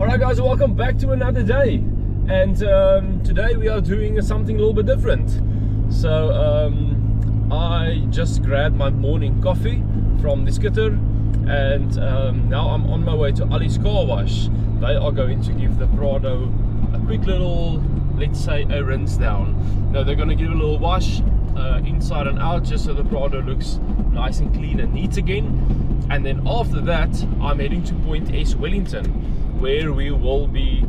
Alright guys, welcome back to another day, and today we are doing something a little bit different. So I just grabbed my morning coffee from the skitter, and now I'm on my way to Ali's car wash. They are going to give the Prado a quick little, let's say, a rinse down. Now they're going to give it a little wash inside and out, just so the Prado looks nice and clean and neat again. And then after that I'm heading to Point S Wellington, where we will be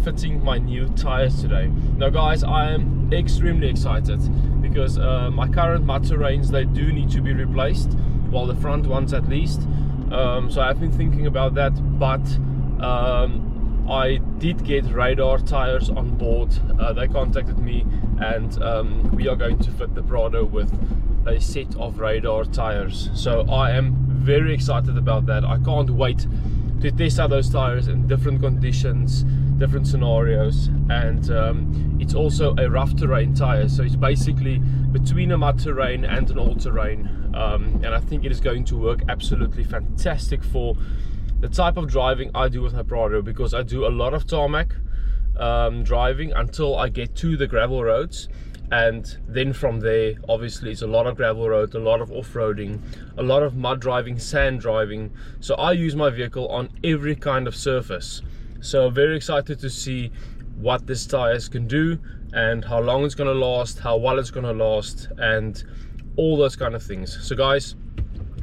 fitting my new tires today. Now guys, I am extremely excited because my current mud-terrains, they do need to be replaced, well, the front ones at least. So I've been thinking about that, but I did get Radar Tires on board. They contacted me, and we are going to fit the Prado with a set of Radar tires. So I am very excited about that. I can't wait to test out those tires in different conditions, different scenarios. And it's also a rough terrain tire, so it's basically between a mud terrain and an all terrain. And I think it is going to work absolutely fantastic for the type of driving I do with my Prado, because I do a lot of tarmac driving until I get to the gravel roads, and then from there obviously it's a lot of gravel road, a lot of off-roading, a lot of mud driving, sand driving. So I use my vehicle on every kind of surface. So very excited to see what this tires can do and how long it's going to last, how well it's going to last, and all those kind of things. So guys,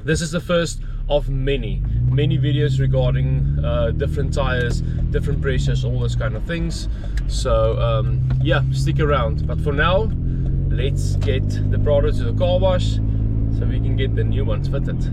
this is the first of many videos regarding different tires, different pressures, all those kind of things. So yeah, stick around. But for now, let's get the Prado to the car wash so we can get the new ones fitted.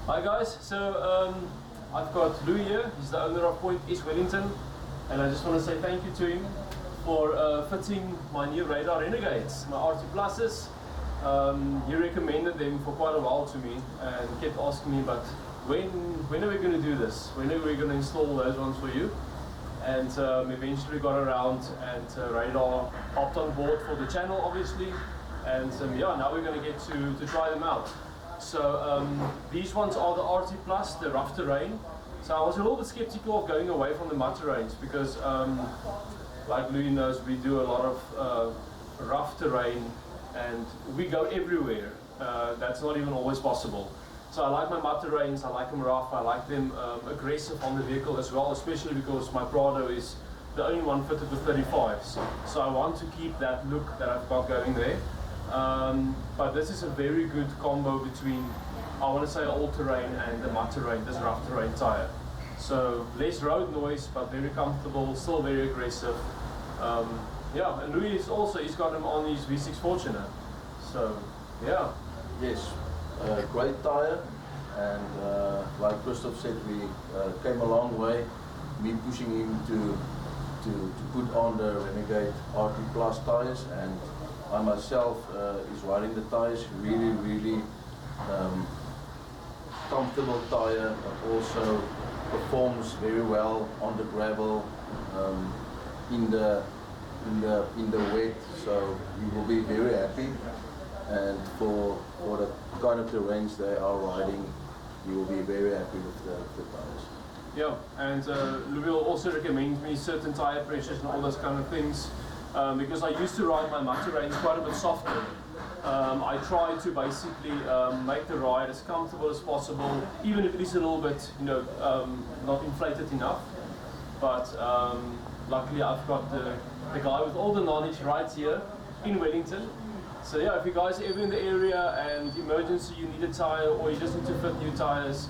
Hi guys, so I've got Louis here. He's the owner of Point S Wellington, and I just want to say thank you to him for fitting my new Radar Renegades, my RT Pluses. He recommended them for quite a while to me and kept asking me, but when are we going to do this? When are we going to install those ones for you? And eventually got around, and Radar hopped on board for the channel obviously, and yeah, now we're going to get to try them out. So these ones are the RT Plus, the rough terrain. So I was a little bit skeptical of going away from the mud terrains because like Louis knows, we do a lot of rough terrain and we go everywhere. That's not even always possible. So I like my mud terrains, I like them rough, I like them aggressive on the vehicle as well, especially because my Prado is the only one fitted with 35s. So I want to keep that look that I've got going there. But this is a very good combo between, I want to say, all-terrain and the mud terrain, this rough terrain tire. So less road noise, but very comfortable, still very aggressive. Yeah, and Louis is also, he's got him on his V6 Fortuner. So yeah. Yes, great tire, and like Christoff said, we came a long way. Me pushing him to put on the Renegade RT Plus tires, and I myself is riding the tires. Really comfortable tire, but also performs very well on the gravel. in the wet, so you will be very happy. And for the kind of terrains they are riding, you will be very happy with the tires. Yeah, and Louis will also recommend me certain tire pressures and all those kind of things, because I used to ride my motor range quite a bit softer. I try to basically make the ride as comfortable as possible, even if it is a little bit, not inflated enough. But luckily I've got the guy with all the knowledge right here in Wellington. So yeah, if you guys are ever in the area and emergency you need a tire or you just need to fit new tires,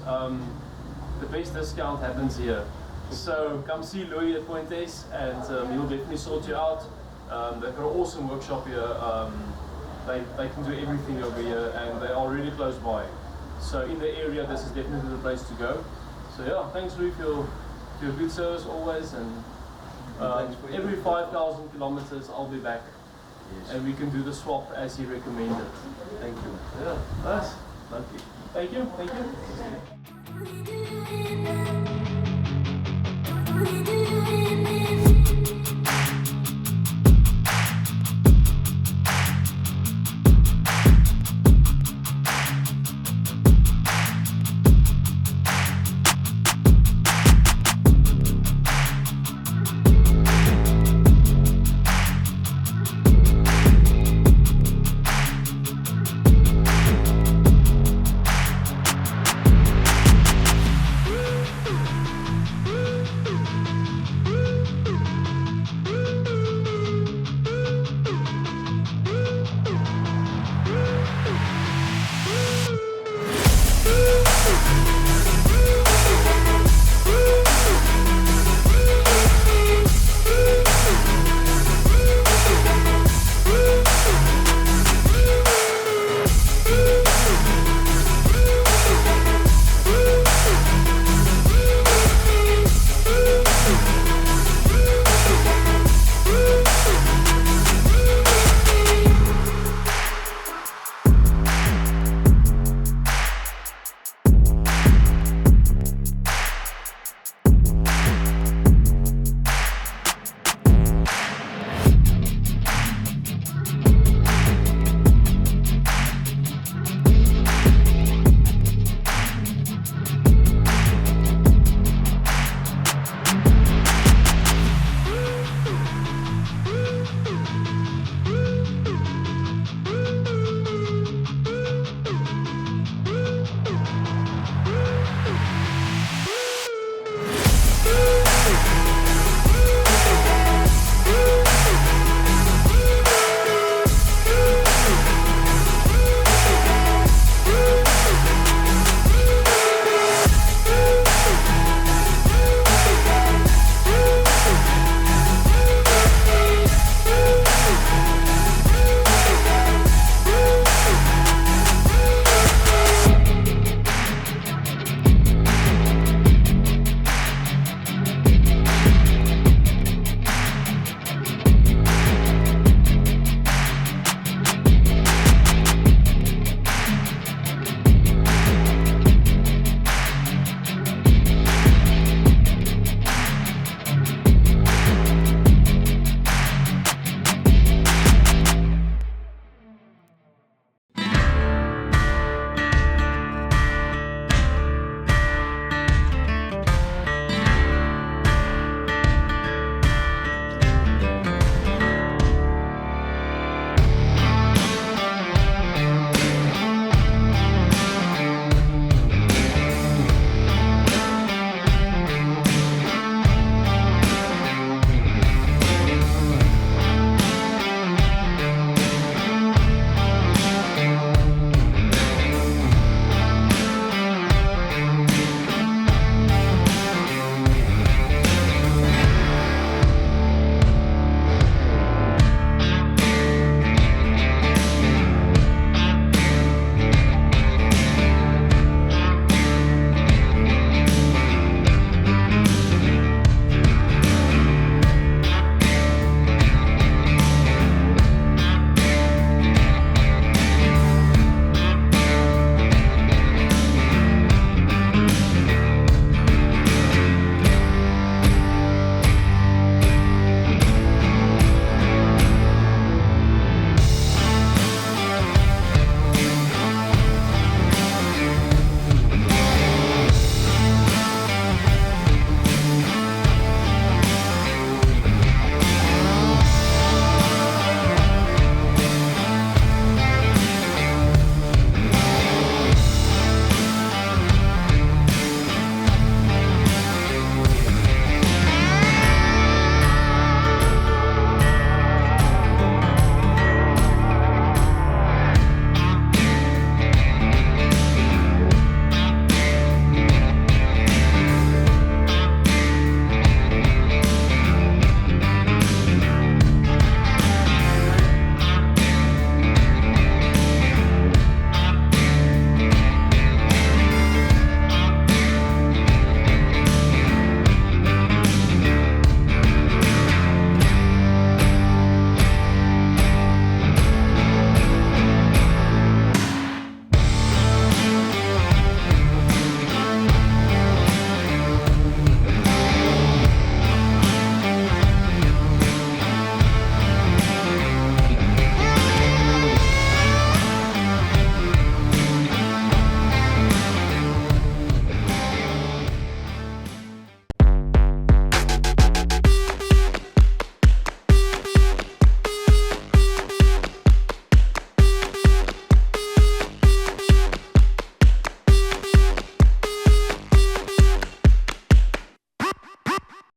the best discount happens here. So come see Louis at Point S and he'll definitely sort you out. They've got an awesome workshop here. They can do everything over here and they are really close by. So in the area, this is definitely the place to go. So yeah, thanks Louis for your good service always, and every 5,000 kilometers I'll be back. Yes. And we can do the swap as he recommended. Thank you. Yeah, nice. Thank you. Thank you.